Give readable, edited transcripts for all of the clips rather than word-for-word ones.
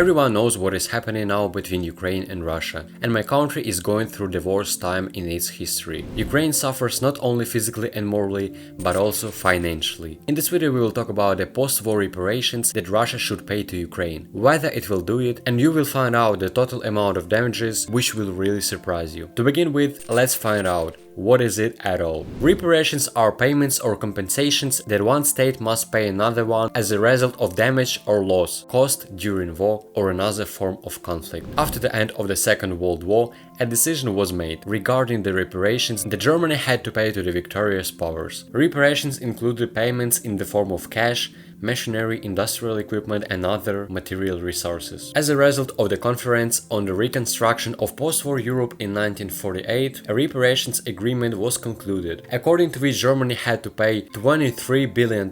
Everyone knows what is happening now between Ukraine and Russia, and my country is going through the worst time in its history. Ukraine suffers not only physically and morally, but also financially. In this video we will talk about the post-war reparations that Russia should pay to Ukraine, whether it will do it, and you will find out the total amount of damages, which will really surprise you. To begin with, let's find out what is it at all. Reparations are payments or compensations that one state must pay another one as a result of damage or loss caused during war or another form of conflict. After the end of the Second World War, a decision was made regarding the reparations that Germany had to pay to the victorious powers. Reparations included payments in the form of cash, machinery, industrial equipment and other material resources. As a result of the Conference on the Reconstruction of Post-War Europe in 1948, a reparations agreement was concluded, according to which Germany had to pay $23 billion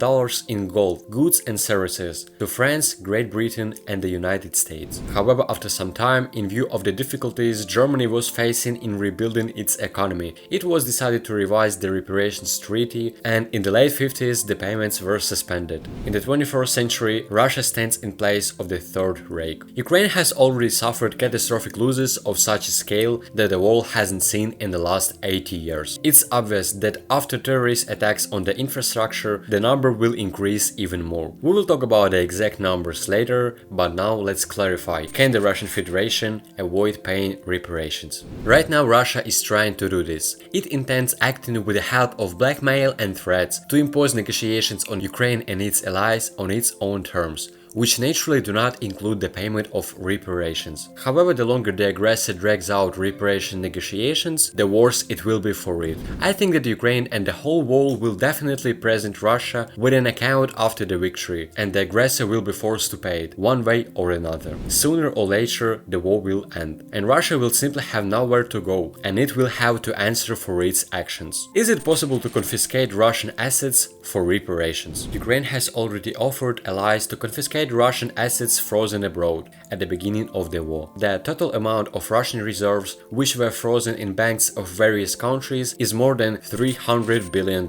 in gold, goods and services to France, Great Britain and the United States. However, after some time, in view of the difficulties Germany was facing in rebuilding its economy, it was decided to revise the reparations treaty, and in the late 50s the payments were suspended. In the 21st century, Russia stands in place of the Third Reich. Ukraine has already suffered catastrophic losses of such a scale that the world hasn't seen in the last 80 years. It's obvious that after terrorist attacks on the infrastructure, the number will increase even more. We will talk about the exact numbers later, but now let's clarify. Can the Russian Federation avoid paying reparations? Right now Russia is trying to do this. It intends acting with the help of blackmail and threats to impose negotiations on Ukraine and its allies on its own terms, which naturally do not include the payment of reparations. However, the longer the aggressor drags out reparation negotiations, the worse it will be for it. I think that Ukraine and the whole world will definitely present Russia with an account after the victory, and the aggressor will be forced to pay it, one way or another. Sooner or later, the war will end, and Russia will simply have nowhere to go, and it will have to answer for its actions. Is it possible to confiscate Russian assets for reparations? Ukraine has already offered allies to confiscate Russian assets frozen abroad at the beginning of the war. The total amount of Russian reserves which were frozen in banks of various countries is more than $300 billion.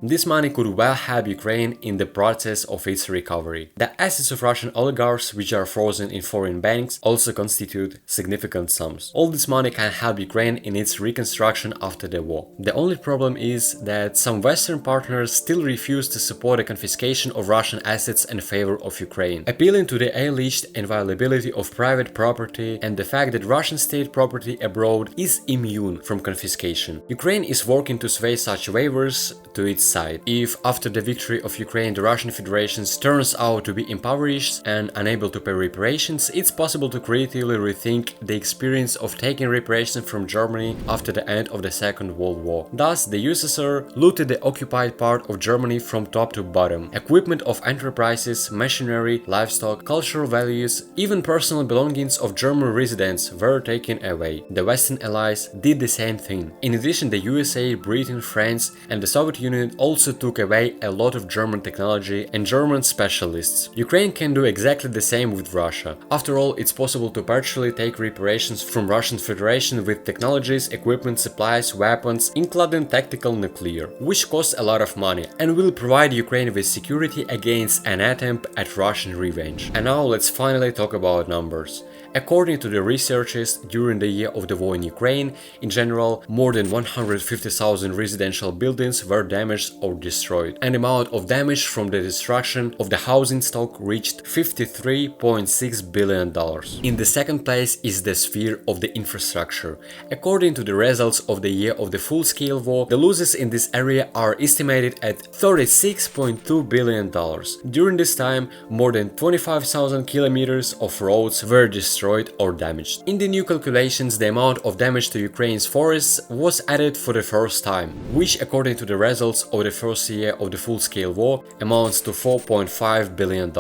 This money could well help Ukraine in the process of its recovery. The assets of Russian oligarchs which are frozen in foreign banks also constitute significant sums. All this money can help Ukraine in its reconstruction after the war. The only problem is that some Western partners still refuse to support the confiscation of Russian assets in favor of Ukraine, appealing to the alleged inviolability of private property and the fact that Russian state property abroad is immune from confiscation. Ukraine is working to sway such waivers to its side. If after the victory of Ukraine the Russian Federation turns out to be impoverished and unable to pay reparations, it's possible to creatively rethink the experience of taking reparations from Germany after the end of the Second World War. Thus, the USSR looted the occupied part of Germany from top to bottom. Equipment of enterprises, machinery, livestock, cultural values, even personal belongings of German residents were taken away. The Western allies did the same thing. In addition, the USA, Britain, France and the Soviet Union also took away a lot of German technology and German specialists. Ukraine can do exactly the same with Russia. After all, it's possible to partially take reparations from Russian Federation with technologies, equipment, supplies, weapons, including tactical nuclear, which costs a lot of money and will provide Ukraine with security against an attempt at Russian revenge. And now let's finally talk about numbers. According to the researchers, during the year of the war in Ukraine, in general, more than 150,000 residential buildings were damaged or destroyed. An amount of damage from the destruction of the housing stock reached $53.6 billion. In the second place is the sphere of the infrastructure. According to the results of the year of the full-scale war, the losses in this area are estimated at $36.2 billion. During this time, more than 25,000 kilometers of roads were destroyed or damaged. In the new calculations, the amount of damage to Ukraine's forests was added for the first time, which according to the results of the first year of the full-scale war amounts to $4.5 billion.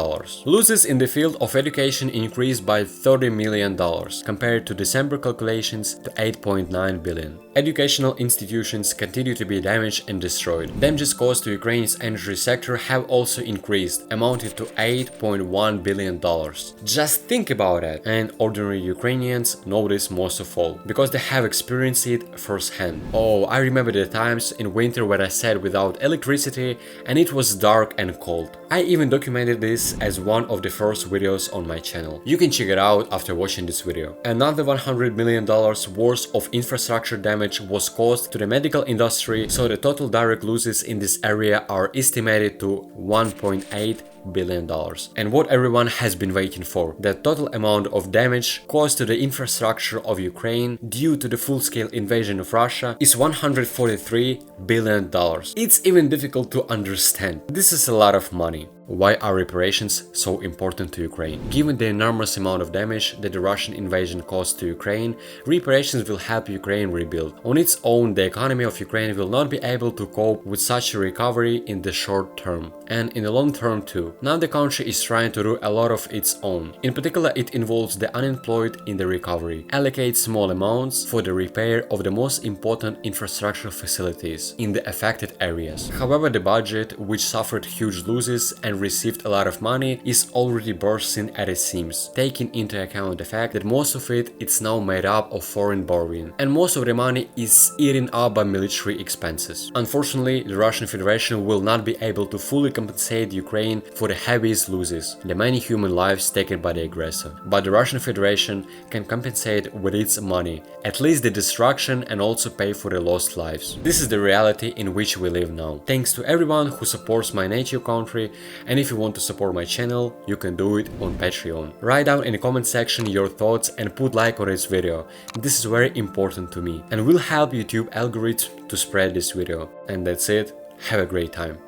Losses in the field of education increased by $30 million compared to December calculations to $8.9 billion. Educational institutions continue to be damaged and destroyed. Damages caused to Ukraine's energy sector have also increased, amounting to $8.9 $5.1 billion. Just think about it. And ordinary Ukrainians know this most of all, because they have experienced it firsthand. Oh, I remember the times in winter when I sat without electricity and it was dark and cold. I even documented this as one of the first videos on my channel. You can check it out after watching this video. Another $100 million worth of infrastructure damage was caused to the medical industry, so the total direct losses in this area are estimated to $1.8 billion. And what everyone has been waiting for, the total amount of damage caused to the infrastructure of Ukraine due to the full-scale invasion of Russia is $143 billion. It's even difficult to understand. This is a lot of money. Why are reparations so important to Ukraine? Given the enormous amount of damage that the Russian invasion caused to Ukraine, reparations will help Ukraine rebuild. On its own, the economy of Ukraine will not be able to cope with such a recovery in the short term, and in the long term too. Now the country is trying to do a lot of its own. In particular, it involves the unemployed in the recovery, allocate small amounts for the repair of the most important infrastructure facilities in the affected areas. However, the budget, which suffered huge losses and received a lot of money, is already bursting at its seams, taking into account the fact that most of it's now made up of foreign borrowing, and most of the money is eaten up by military expenses. Unfortunately, the Russian Federation will not be able to fully compensate Ukraine for the heaviest losses, the many human lives taken by the aggressor. But the Russian Federation can compensate with its money, at least the destruction, and also pay for the lost lives. This is the reality in which we live now. Thanks to everyone who supports my native country, and if you want to support my channel, you can do it on Patreon. Write down in the comment section your thoughts and put like on this video. This is very important to me and will help YouTube algorithm to spread this video. And that's it. Have a great time.